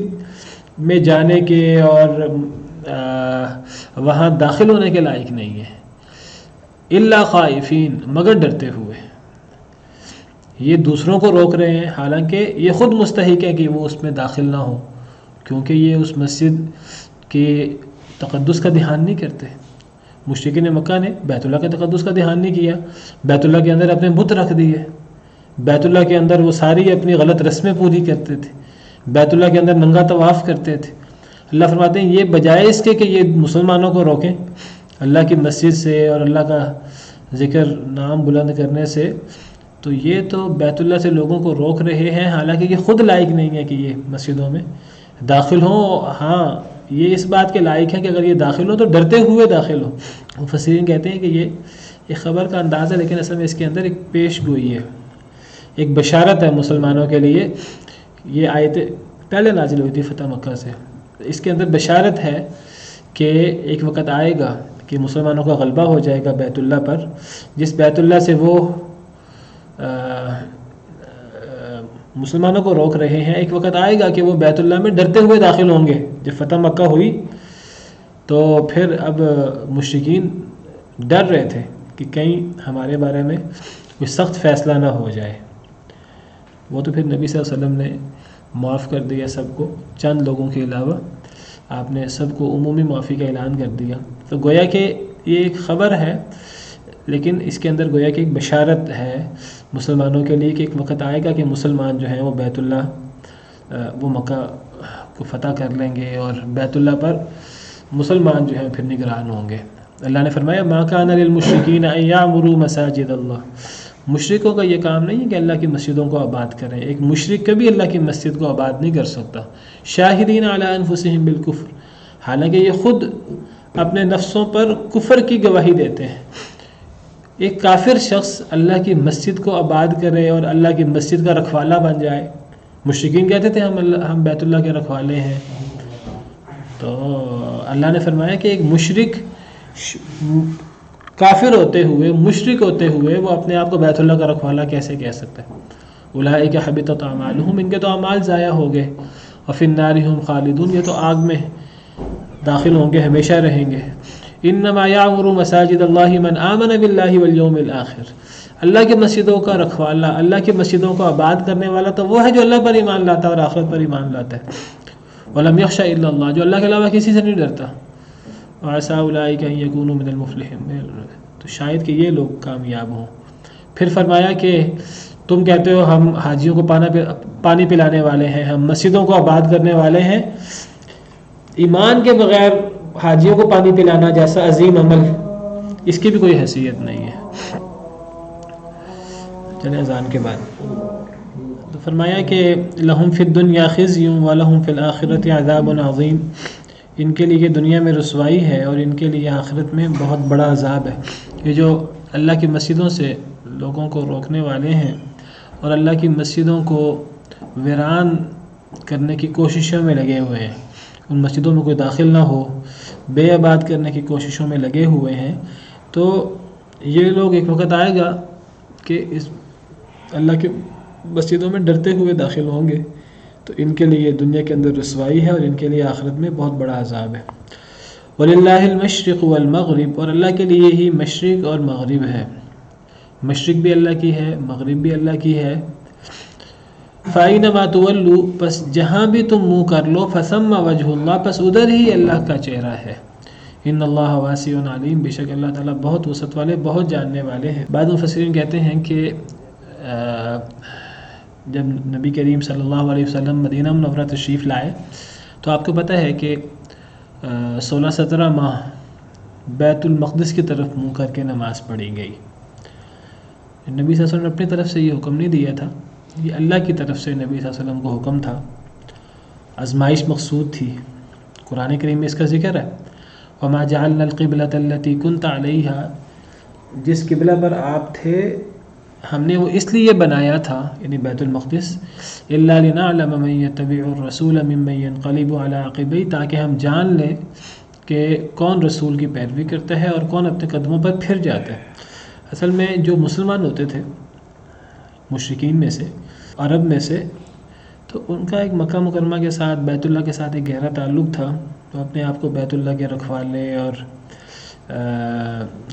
Speaker 1: میں جانے کے اور وہاں داخل ہونے کے لائق نہیں ہے، الا خائفین، مگر ڈرتے ہوئے۔ یہ دوسروں کو روک رہے ہیں، حالانکہ یہ خود مستحق ہے کہ وہ اس میں داخل نہ ہو، کیونکہ یہ اس مسجد کے تقدس کا دھیان نہیں کرتے۔ مشرکین مکہ نے بیت اللہ کے تقدس کا دھیان نہیں کیا، بیت اللہ کے اندر اپنے بت رکھ دیے، بیت اللہ کے اندر وہ ساری اپنی غلط رسمیں پوری کرتے تھے، بیت اللہ کے اندر ننگا طواف کرتے تھے۔ اللہ فرماتے ہیں یہ بجائے اس کے کہ یہ مسلمانوں کو روکیں اللہ کی مسجد سے اور اللہ کا ذکر نام بلند کرنے سے، تو یہ تو بیت اللہ سے لوگوں کو روک رہے ہیں، حالانکہ یہ خود لائق نہیں ہے کہ یہ مسجدوں میں داخل ہوں۔ ہاں یہ اس بات کے لائق ہے کہ اگر یہ داخل ہو تو ڈرتے ہوئے داخل ہو۔ مفسرین کہتے ہیں کہ یہ ایک خبر کا انداز ہے، لیکن اصل میں اس کے اندر ایک پیش گوئی ہے، ایک بشارت ہے مسلمانوں کے لیے۔ یہ آیت پہلے نازل ہوئی تھی فتح مکہ سے، اس کے اندر بشارت ہے کہ ایک وقت آئے گا کہ مسلمانوں کا غلبہ ہو جائے گا بیت اللہ پر، جس بیت اللہ سے وہ مسلمانوں کو روک رہے ہیں۔ ایک وقت آئے گا کہ وہ بیت اللہ میں ڈرتے ہوئے داخل ہوں گے۔ جب فتح مکہ ہوئی تو پھر اب مشرکین ڈر رہے تھے کہ کہیں ہمارے بارے میں کوئی سخت فیصلہ نہ ہو جائے، وہ تو پھر نبی صلی اللہ علیہ وسلم نے معاف کر دیا سب کو، چند لوگوں کے علاوہ آپ نے سب کو عمومی معافی کا اعلان کر دیا۔ تو گویا کہ یہ ایک خبر ہے، لیکن اس کے اندر گویا کہ ایک بشارت ہے مسلمانوں کے لیے کہ ایک وقت آئے گا کہ مسلمان جو ہیں وہ بیت اللہ وہ مکہ کو فتح کر لیں گے، اور بیت اللہ پر مسلمان جو ہیں پھر نگران ہوں گے۔ اللہ نے فرمایا ما کان للمشرکین ان یعمروا مساجد اللہ، مشرکوں کا یہ کام نہیں ہے کہ اللہ کی مسجدوں کو آباد کریں، ایک مشرک کبھی اللہ کی مسجد کو آباد نہیں کر سکتا۔ شاہدین علی انفسہم بالکفر، حالانکہ یہ خود اپنے نفسوں پر کفر کی گواہی دیتے ہیں۔ ایک کافر شخص اللہ کی مسجد کو آباد کرے اور اللہ کی مسجد کا رکھوالا بن جائے۔ مشرکین کہتے تھے ہم بیت اللہ کے رکھوالے ہیں، تو اللہ نے فرمایا کہ ایک مشرک کافر ہوتے ہوئے، مشرک ہوتے ہوئے وہ اپنے آپ کو بیت اللہ کا رکھوالا کیسے کہہ سکتا ہے؟ اولئک حبطت اعمالہم، ان کے تو اعمال ضائع ہو گئے، وفی النار ھم خالدون، یہ تو آگ میں داخل ہوں گے، ہمیشہ رہیں گے۔ انما یعمر مساجد اللہ من آمن باللہ والیوم الآخر، اللہ کی مسجدوں کا رکھوالا، اللہ کی مسجدوں کو آباد کرنے والا تو وہ ہے جو اللہ پر ایمان لاتا ہے اور آخرت پر ایمان لاتا ہے۔ ولم یخش الا اللہ، جو اللہ کے علاوہ کسی سے نہیں ڈرتا۔ وعسى اولئک ان یکونوا من المفلحین، تو شاید کہ یہ لوگ کامیاب ہوں۔ پھر فرمایا کہ تم کہتے ہو ہم حاجیوں کو پانی پلانے والے ہیں، ہم مسجدوں کو آباد کرنے والے ہیں، ایمان کے بغیر حاجیوں کو پانی پلانا جیسا عظیم عمل اس کی بھی کوئی حیثیت نہیں ہے۔ چلیں اذان کے بعد تو فرمایا کہ لہم فی الدنیا خزی ولہم فی الآخرۃ عذاب عظیم، ان کے لیے دنیا میں رسوائی ہے اور ان کے لیے آخرت میں بہت بڑا عذاب ہے۔ یہ جو اللہ کی مسجدوں سے لوگوں کو روکنے والے ہیں اور اللہ کی مسجدوں کو ویران کرنے کی کوششوں میں لگے ہوئے ہیں، ان مسجدوں میں کوئی داخل نہ ہو، بے آباد کرنے کی کوششوں میں لگے ہوئے ہیں، تو یہ لوگ ایک وقت آئے گا کہ اس اللہ کے مسجدوں میں ڈرتے ہوئے داخل ہوں گے، تو ان کے لیے دنیا کے اندر رسوائی ہے اور ان کے لیے آخرت میں بہت بڑا عذاب ہے۔ وَلِلَّهِ الْمَشْرِقُ وَالْمَغْرِبُ، اور اللہ کے لیے ہی مشرق اور مغرب ہے، مشرق بھی اللہ کی ہے، مغرب بھی اللہ کی ہے۔ فَأَيْنَمَا تُوَلُّوا، پس جہاں بھی تم منہ کر لو، فَثَمَّ وَجْهُ اللَّهِ، پس ادھر ہی اللہ کا چہرہ ہے۔ ان اللہ واسع علیم، بے شک اللہ تعالیٰ بہت وسعت والے، بہت جاننے والے ہیں۔ بعض مفسرین کہتے ہیں کہ جب نبی کریم صلی اللہ علیہ وسلم مدینہ منورہ تشریف لائے تو آپ کو پتہ ہے کہ 16-17 ماہ بیت المقدس کی طرف منہ کر کے نماز پڑھی گئی۔ نبی صلی اللہ علیہ وسلم نے اپنی طرف سے یہ حکم نہیں دیا تھا، یہ اللہ کی طرف سے نبی صلی اللہ علیہ وسلم کو حکم تھا، آزمائش مقصود تھی۔ قرآن کریم میں اس کا ذکر ہے، وَمَا جَعَلْنَا الْقِبْلَةَ الَّتِي كُنْتَ عَلَيْهَا، جس قبلہ پر آپ تھے ہم نے وہ اس لیے بنایا تھا، یعنی بیت المقدس، إِلَّا لِنَعْلَمَ مَن يَتَّبِعُ الرَّسُولَ مِمَّن يَنقَلِبُ عَلَىٰ عَقِبَيْهِ، تاکہ ہم جان لیں کہ کون رسول کی پیروی کرتا ہے اور کون اپنے قدموں پر پھر جاتا ہے۔ اصل میں جو مسلمان ہوتے تھے مشرکین میں سے، عرب میں سے، تو ان کا ایک مکہ مکرمہ کے ساتھ، بیت اللہ کے ساتھ ایک گہرا تعلق تھا، تو اپنے آپ کو بیت اللہ کے رکھوالے اور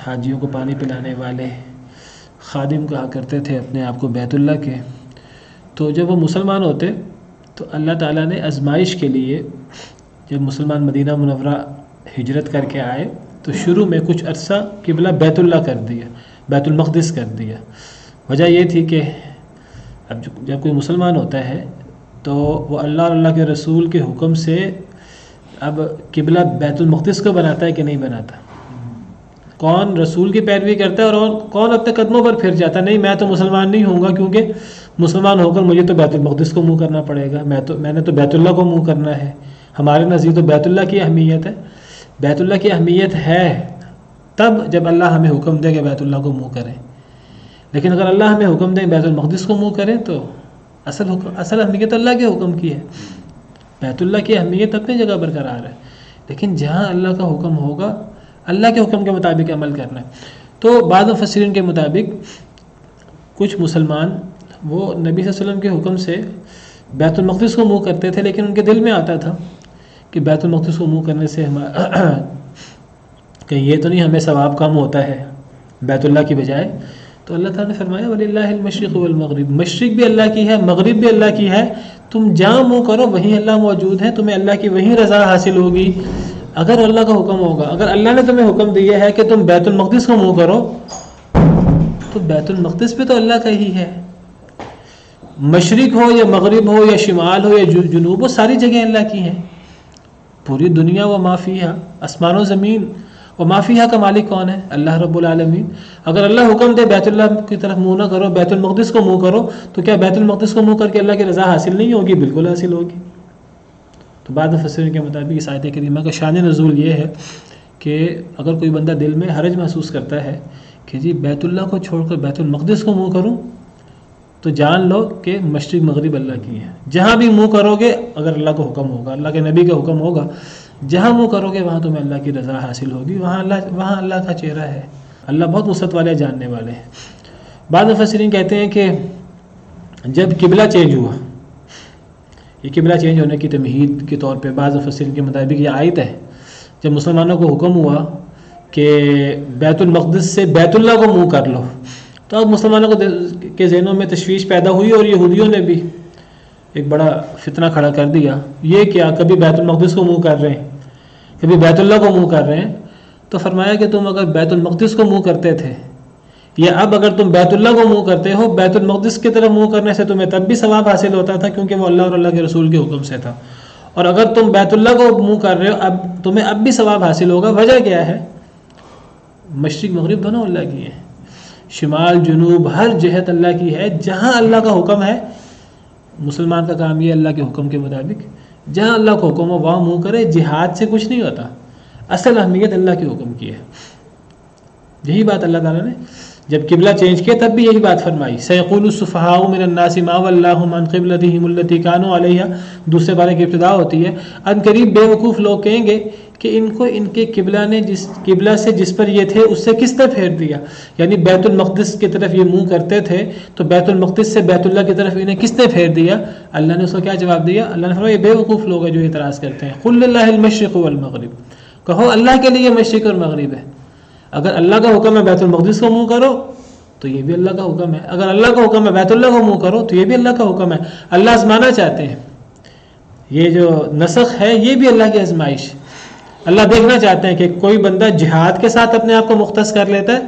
Speaker 1: حاجیوں کو پانی پلانے والے خادم کہا کرتے تھے اپنے آپ کو بیت اللہ کے۔ تو جب وہ مسلمان ہوتے تو اللہ تعالیٰ نے آزمائش کے لیے، جب مسلمان مدینہ منورہ ہجرت کر کے آئے تو شروع میں کچھ عرصہ قبلہ بیت اللہ کر دیا، بیت المقدس کر دیا۔ وجہ یہ تھی کہ اب جب کوئی مسلمان ہوتا ہے تو وہ اللہ اور اللہ کے رسول کے حکم سے اب قبلہ بیت المقدس کو بناتا ہے کہ نہیں بناتا، کون رسول کی پیروی کرتا ہے اور کون اپنے قدموں پر پھر جاتا ہے، نہیں میں تو مسلمان نہیں ہوں گا کیونکہ مسلمان ہو کر مجھے تو بیت المقدس کو منہ کرنا پڑے گا، میں نے تو بیت اللہ کو منہ کرنا ہے۔ ہمارے نزدیک تو بیت اللہ کی اہمیت ہے، بیت اللہ کی اہمیت ہے تب جب اللہ ہمیں حکم دے کہ بیت اللہ کو منہ کریں، لیکن اگر اللہ ہمیں حکم دے بیت المقدس کو منہ کریں تو اصل اہمیت اللہ کے حکم کی ہے۔ بیت اللہ کی اہمیت اپنی جگہ برقرار ہے، لیکن جہاں اللہ کا حکم ہوگا اللہ کے حکم کے مطابق عمل کرنا ہے۔ تو بعض مفسرین کے مطابق کچھ مسلمان وہ نبی صلی اللہ علیہ وسلم کے حکم سے بیت المقدس کو منہ کرتے تھے، لیکن ان کے دل میں آتا تھا کہ بیت المقدس کو منہ کرنے سے کہ یہ تو نہیں ہمیں ثواب کم ہوتا ہے بیت اللہ کی بجائے، تو اللہ تعالیٰ نے فرمایا وَلِلَّهِ الْمَشْرِقُ وَالْمَغْرِبُ، مشرق بھی اللہ کی ہے، مغرب بھی اللہ کی ہے، تم جہاں منہ کرو وہیں اللہ موجود ہے، تمہیں اللہ کی وہیں رضا حاصل ہوگی اگر اللہ کا حکم ہوگا۔ اگر اللہ نے تمہیں حکم دیا ہے کہ تم بیت المقدس کو منہ کرو تو بیت المقدس پہ تو اللہ کا ہی ہے، مشرق ہو یا مغرب ہو یا شمال ہو یا جنوب ہو، ساری جگہیں اللہ کی ہیں۔ پوری دنیا و ما فیہا، آسمان و زمین و ما فیہا کا مالک کون ہے؟ اللہ رب العالمین۔ اگر اللہ حکم دے بیت اللہ کی طرف منہ نہ کرو، بیت المقدس کو منہ کرو، تو کیا بیت المقدس کو منہ کر کے اللہ کی رضا حاصل نہیں ہوگی؟ بالکل حاصل ہوگی۔ تو بعض مفسرین کے مطابق اس آیت کریمہ کا شان نزول یہ ہے کہ اگر کوئی بندہ دل میں حرج محسوس کرتا ہے کہ جی بیت اللہ کو چھوڑ کر بیت المقدس کو منہ کروں، تو جان لو کہ مشرق مغرب اللہ کی ہے، جہاں بھی منہ کرو گے اگر اللہ کا حکم ہوگا، اللہ کے نبی کا حکم ہوگا، جہاں منہ کرو گے وہاں تمہیں اللہ کی رضا حاصل ہوگی، وہاں اللہ کا چہرہ ہے، اللہ بہت وسعت والے جاننے والے ہیں۔ بعض مفسرین کہتے ہیں کہ جب قبلہ چینج ہوا، یہ قبلہ چینج ہونے کی تمہید کے طور پہ بعض مفسرین کے مطابق یہ آیت ہے، جب مسلمانوں کو حکم ہوا کہ بیت المقدس سے بیت اللہ کو منہ کر لو، تو اب مسلمانوں کے ذہنوں میں تشویش پیدا ہوئی اور یہودیوں نے بھی ایک بڑا فتنہ کھڑا کر دیا، یہ کیا کبھی بیت المقدس کو منہ کر رہے ہیں، کبھی بیت اللہ کو منہ کر رہے ہیں۔ تو فرمایا کہ تم اگر بیت المقدس کو منہ کرتے تھے یا اب اگر تم بیت اللہ کو منہ کرتے ہو، بیت المقدس کی طرف منہ کرنے سے تمہیں تب بھی ثواب حاصل ہوتا تھا کیونکہ وہ اللہ اور اللہ کے رسول کے حکم سے تھا، اور اگر تم بیت اللہ کو منہ کر رہے ہو اب تمہیں اب بھی ثواب حاصل ہوگا۔ وجہ کیا ہے؟ مشرق مغرب دونوں اللہ کی ہیں، شمال جنوب ہر جہت اللہ کی ہے، جہاں اللہ کا حکم ہے مسلمان کا کام یہ اللہ کے حکم کے مطابق جہاں اللہ کو حکم ہو وہاں منہ کرے، جہاد سے کچھ نہیں ہوتا، اصل اہمیت اللہ کے حکم کی ہے۔ یہی بات اللہ تعالیٰ نے جب قبلہ چینج کیا تب بھی یہی بات فرمائی، سیقول السفہاء من الناس ما ولاھم عن قبلتہم التی کانوا علیہا، دوسرے بارے کی ابتدا ہوتی ہے، ان قریب بے وقوف لوگ کہیں گے کہ ان کو ان کے قبلہ سے جس پر یہ تھے اس سے کس نے پھیر دیا، یعنی بیت المقدس کی طرف یہ منہ کرتے تھے تو بیت المقدس سے بیت اللہ کی طرف انہیں کس نے پھیر دیا؟ اللہ نے اس کو کیا جواب دیا؟ اللہ نے فرمایا یہ بے وقوف لوگ ہیں جو اعتراض کرتے ہیں، قل للہ المشرق والمغرب، کہو اللہ کے لیے مشرق اور مغرب ہے، اگر اللہ کا حکم ہے بیت المقدس کو منہ کرو تو یہ بھی اللہ کا حکم ہے، اگر اللہ کا حکم ہے بیت اللہ کو منہ کرو تو یہ بھی اللہ کا حکم ہے۔ اللہ آزمانا چاہتے ہیں، یہ جو نسخ ہے یہ بھی اللہ کی آزمائش، اللہ دیکھنا چاہتے ہیں کہ کوئی بندہ جہاد کے ساتھ اپنے آپ کو مختص کر لیتا ہے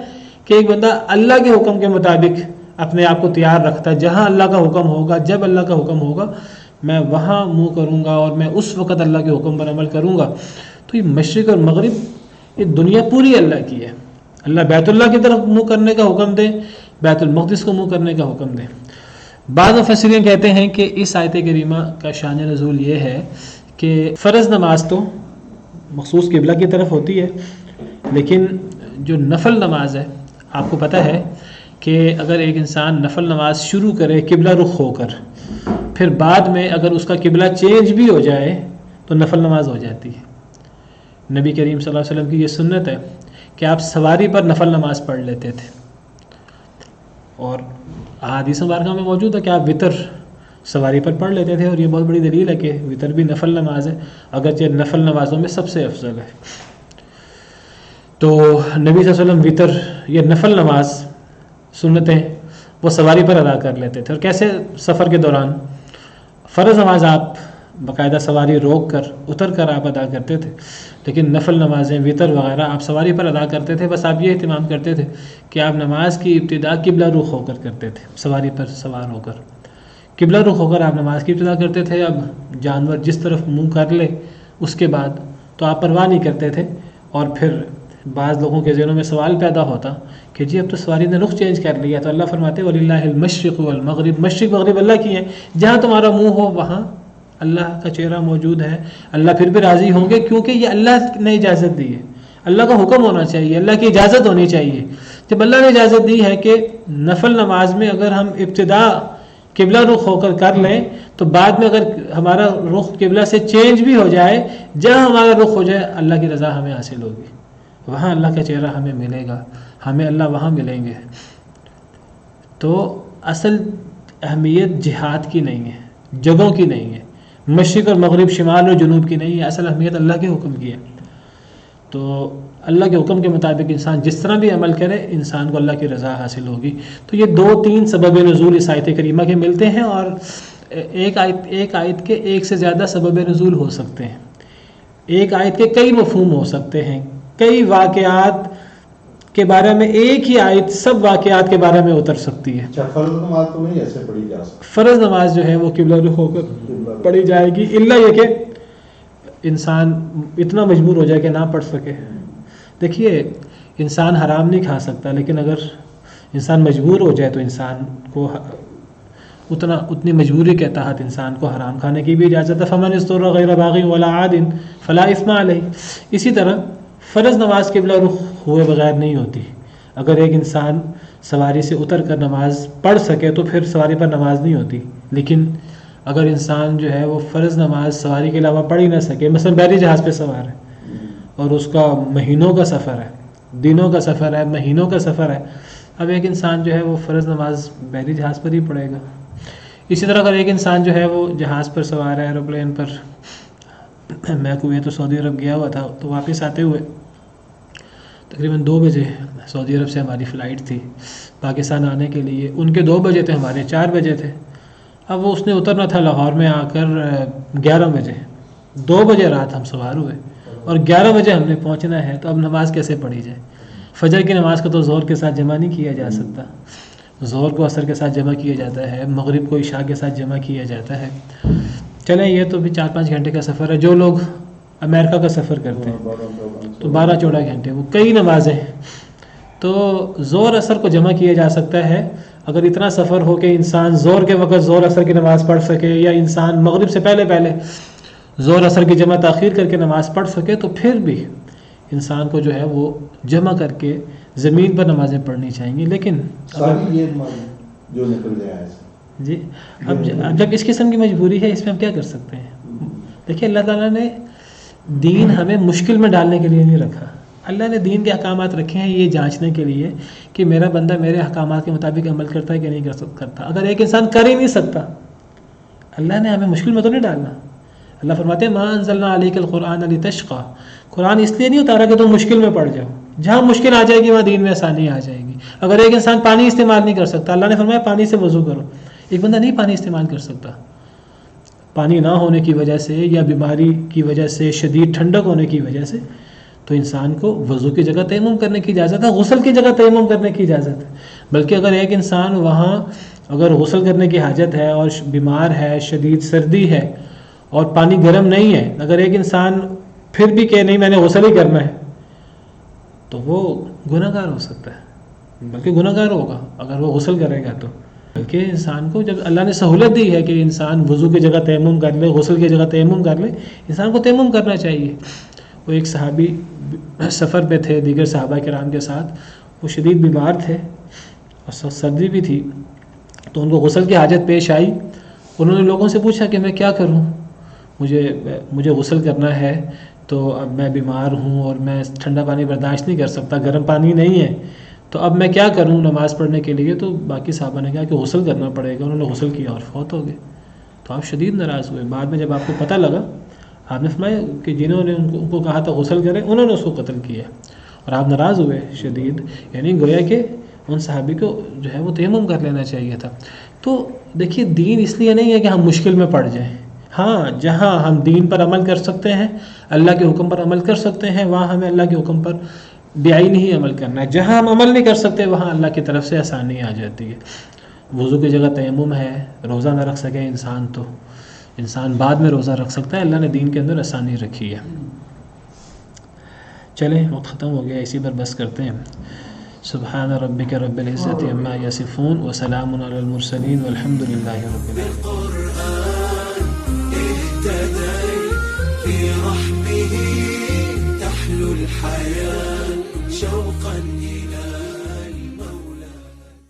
Speaker 1: کہ ایک بندہ اللہ کے حکم کے مطابق اپنے آپ کو تیار رکھتا ہے، جہاں اللہ کا حکم ہوگا جب اللہ کا حکم ہوگا میں وہاں منہ کروں گا اور میں اس وقت اللہ کے حکم پر عمل کروں گا۔ تو یہ مشرق اور مغرب یہ دنیا پوری اللہ کی ہے، اللہ بیت اللہ کی طرف منہ کرنے کا حکم دے، بیت المقدس کو منہ کرنے کا حکم دے۔ بعض مفسرین کہتے ہیں کہ اس آیت کریمہ کا شان نزول یہ ہے کہ فرض نماز تو مخصوص قبلہ کی طرف ہوتی ہے، لیکن جو نفل نماز ہے آپ کو پتہ ہے کہ اگر ایک انسان نفل نماز شروع کرے قبلہ رخ ہو کر، پھر بعد میں اگر اس کا قبلہ چینج بھی ہو جائے تو نفل نماز ہو جاتی ہے، نبی کریم صلی اللہ علیہ وسلم کی یہ سنت ہے کہ آپ سواری پر نفل نماز پڑھ لیتے تھے، اور احادیث مبارکہ میں موجود ہے کہ آپ وطر سواری پر پڑھ لیتے تھے، اور یہ بہت بڑی دلیل ہے کہ وطر بھی نفل نماز ہے، اگرچہ نفل نمازوں میں سب سے افضل ہے۔ تو نبی صلی اللہ علیہ وسلم وطر یہ نفل نماز سنتیں وہ سواری پر ادا کر لیتے تھے۔ اور کیسے؟ سفر کے دوران فرض نماز آپ باقاعدہ سواری روک کر اتر کر آپ ادا کرتے تھے، لیکن نفل نمازیں وطر وغیرہ آپ سواری پر ادا کرتے تھے۔ بس آپ یہ اہتمام کرتے تھے کہ آپ نماز کی ابتدا قبلہ رخ ہو کر کرتے تھے، سواری پر سوار ہو کر قبلہ رخ ہو کر آپ نماز کی ابتدا کرتے تھے۔ اب جانور جس طرف منہ کر لے اس کے بعد تو آپ پرواہ نہیں کرتے تھے، اور پھر بعض لوگوں کے ذہنوں میں سوال پیدا ہوتا کہ جی اب تو سواری نے رخ چینج کر لیا، تو اللہ فرماتے وَلِلَّهِ الْمَشْرِقُ وَالْمَغْرِبُ، مشرق مغرب اللہ کی ہیں، جہاں تمہارا منہ ہو وہاں اللہ کا چہرہ موجود ہے، اللہ پھر بھی راضی ہوں گے، کیونکہ یہ اللہ نے اجازت دی ہے، اللہ کا حکم ہونا چاہیے، اللہ کی اجازت ہونی چاہیے۔ جب اللہ نے اجازت دی ہے کہ نفل نماز میں اگر ہم ابتدا قبلہ رخ ہو کر لیں تو بعد میں اگر ہمارا رخ قبلہ سے چینج بھی ہو جائے، جہاں ہمارا رخ ہو جائے اللہ کی رضا ہمیں حاصل ہوگی، وہاں اللہ کا چہرہ ہمیں ملے گا، ہمیں اللہ وہاں ملیں گے۔ تو اصل اہمیت جہاد کی نہیں ہے، جگہوں کی نہیں ہے، مشرق اور مغرب، شمال اور جنوب کی نہیں ہے، اصل اہمیت اللہ کے حکم کی ہے۔ تو اللہ کے حکم کے مطابق انسان جس طرح بھی عمل کرے انسان کو اللہ کی رضا حاصل ہوگی۔ تو یہ 2-3 سبب نزول اس آیت کریمہ کے ملتے ہیں، اور ایک آیت کے ایک سے زیادہ سبب نزول ہو سکتے ہیں، ایک آیت کے کئی مفہوم ہو سکتے ہیں، کئی واقعات کے بارے میں ایک ہی آیت سب واقعات کے بارے میں اتر سکتی ہے۔
Speaker 4: فرض نماز تو نہیں ایسے پڑھی جا سکتی،
Speaker 1: فرض نماز جو ہے وہ قبلہ رخ ہو کر پڑھی جائے گی، الا یہ کہ انسان اتنا مجبور ہو جائے کہ نہ پڑھ سکے۔ دیکھیے انسان حرام نہیں کھا سکتا، لیکن اگر انسان مجبور ہو جائے تو انسان کو اتنی مجبوری کے تحت انسان کو حرام کھانے کی بھی اجازت ہے۔ فمن اضطر غیر باغ ولا عاد فلا اثم علیہ۔ اسی طرح فرض نماز قبلہ رخ ہوئے بغیر نہیں ہوتی۔ اگر ایک انسان سواری سے اتر کر نماز پڑھ سکے تو پھر سواری پر نماز نہیں ہوتی، لیکن اگر انسان جو ہے وہ فرض نماز سواری کے علاوہ پڑھ ہی نہ سکے، مثلا بحری جہاز پہ سوار ہے اور اس کا مہینوں کا سفر ہے، دنوں کا سفر ہے، مہینوں کا سفر ہے، اب ایک انسان جو ہے وہ فرض نماز بحری جہاز پر ہی پڑھے گا۔ اسی طرح اگر ایک انسان جو ہے وہ جہاز پر سوار ہے، ایروپلین پر، میں کویت تو سعودی عرب گیا ہوا تھا، تو واپس آتے ہوئے تقریباً 2 بجے سعودی عرب سے ہماری فلائٹ تھی پاکستان آنے کے لیے، ان کے 2 بجے تھے، ہمارے 4 بجے تھے۔ اب وہ اس نے اترنا تھا لاہور میں آ کر 11 بجے، 2 بجے رات ہم سوار ہوئے اور 11 بجے ہم نے پہنچنا ہے، تو اب نماز کیسے پڑھی جائے؟ فجر کی نماز کو تو ظہر کے ساتھ جمع نہیں کیا جا سکتا، ظہر کو عصر کے ساتھ جمع کیا جاتا ہے، مغرب کو عشاء کے ساتھ جمع کیا جاتا ہے۔ چلیں یہ تو بھی 4-5 گھنٹے کا سفر ہے، جو لوگ امریکہ کا سفر کرتے ہیں تو 12-14 گھنٹے، وہ کئی نمازیں ہیں، تو ظہر عصر کو جمع کیا جا سکتا ہے۔ اگر اتنا سفر ہو کہ انسان ظہر کے وقت ظہر عصر کی نماز پڑھ سکے، یا انسان مغرب سے پہلے ظہر عصر کی جمع تاخیر کر کے نماز پڑھ سکے، تو پھر بھی انسان کو جو ہے وہ جمع کر کے زمین پر نمازیں پڑھنی چاہیے۔ لیکن
Speaker 4: ساری یہ جو نکل جائے
Speaker 1: جی اب جب اس قسم کی مجبوری ہے، اس میں ہم کیا کر سکتے ہیں؟ دیکھیے اللہ تعالیٰ نے دین ہمیں مشکل میں ڈالنے کے لیے نہیں رکھا، اللہ نے دین کے احکامات رکھے ہیں یہ جانچنے کے لیے کہ میرا بندہ میرے احکامات کے مطابق عمل کرتا ہے کہ نہیں کرتا۔ اگر ایک انسان کر ہی نہیں سکتا، اللہ نے ہمیں مشکل میں تو نہیں ڈالنا۔ اللہ فرماتے ہیں ما انزلنا علیک القرآن لتشقى، قرآن اس لیے نہیں اتارا کہ تم مشکل میں پڑ جاؤ، جہاں مشکل آ جائے گی وہاں دین میں آسانی آ جائے گی۔ اگر ایک انسان پانی استعمال نہیں کر سکتا، اللہ نے فرمایا پانی سے وضو کرو، ایک بندہ نہیں پانی استعمال کر سکتا، پانی نہ ہونے کی وجہ سے یا بیماری کی وجہ سے، شدید ٹھنڈک ہونے کی وجہ سے، تو انسان کو وضو کی جگہ تیمم کرنے کی اجازت ہے، غسل کی جگہ تیمم کرنے کی اجازت ہے۔ بلکہ اگر ایک انسان وہاں اگر غسل کرنے کی حاجت ہے اور بیمار ہے، شدید سردی ہے اور پانی گرم نہیں ہے، اگر ایک انسان پھر بھی کہ نہیں میں نے غسل ہی کرنا ہے، تو وہ گناہ گار ہو سکتا ہے، بلکہ گناہ گار ہوگا اگر وہ غسل کرے گا تو۔ بلکہ انسان کو جب اللہ نے سہولت دی ہے کہ انسان وضو کی جگہ تیمم کر لے، غسل کی جگہ تیمم کر لے، انسان کو تیمم کرنا چاہیے۔ وہ ایک صحابی سفر پہ تھے دیگر صحابہ کرام کے ساتھ، وہ شدید بیمار تھے اور سردی بھی تھی، تو ان کو غسل کی حاجت پیش آئی۔ انہوں نے لوگوں سے پوچھا کہ میں کیا کروں، مجھے غسل کرنا ہے، تو اب میں بیمار ہوں اور میں ٹھنڈا پانی برداشت نہیں کر سکتا، گرم پانی نہیں ہے، تو اب میں کیا کروں نماز پڑھنے کے لیے؟ تو باقی صحابہ نے کہا کہ غسل کرنا پڑے گا. انہوں نے غسل کیا اور فوت ہو گئے. تو آپ شدید ناراض ہوئے. بعد میں جب آپ کو پتہ لگا، آپ نے فرمایا کہ جنہوں نے ان کو کہا تھا غسل کریں، انہوں نے اس کو قتل کیا اور آپ ناراض ہوئے شدید. یعنی گویا کہ ان صحابی کو جو ہے وہ تیمم کر لینا چاہیے تھا. تو دیکھیے دین اس لیے نہیں ہے کہ ہم مشکل میں پڑ جائیں. ہاں جہاں ہم دین پر عمل کر سکتے ہیں، اللہ کے حکم پر عمل کر سکتے ہیں، وہاں ہمیں اللہ کے حکم پر بیائی نہیں عمل کرنا ہے. جہاں ہم عمل نہیں کر سکتے وہاں اللہ کی طرف سے آسانی آ جاتی ہے. وضو کی جگہ تیمم ہے. روزہ نہ رکھ سکے انسان تو انسان بعد میں روزہ رکھ سکتا ہے. اللہ نے دین کے اندر آسانی رکھی ہے. چلیں وقت ختم ہو گیا، اسی پر بس کرتے ہیں. سبحان ربک رب العزت عما یصفون وسلام علی المرسلین والحمد للہ رب العالمین.
Speaker 5: تحلو الحياة شوقا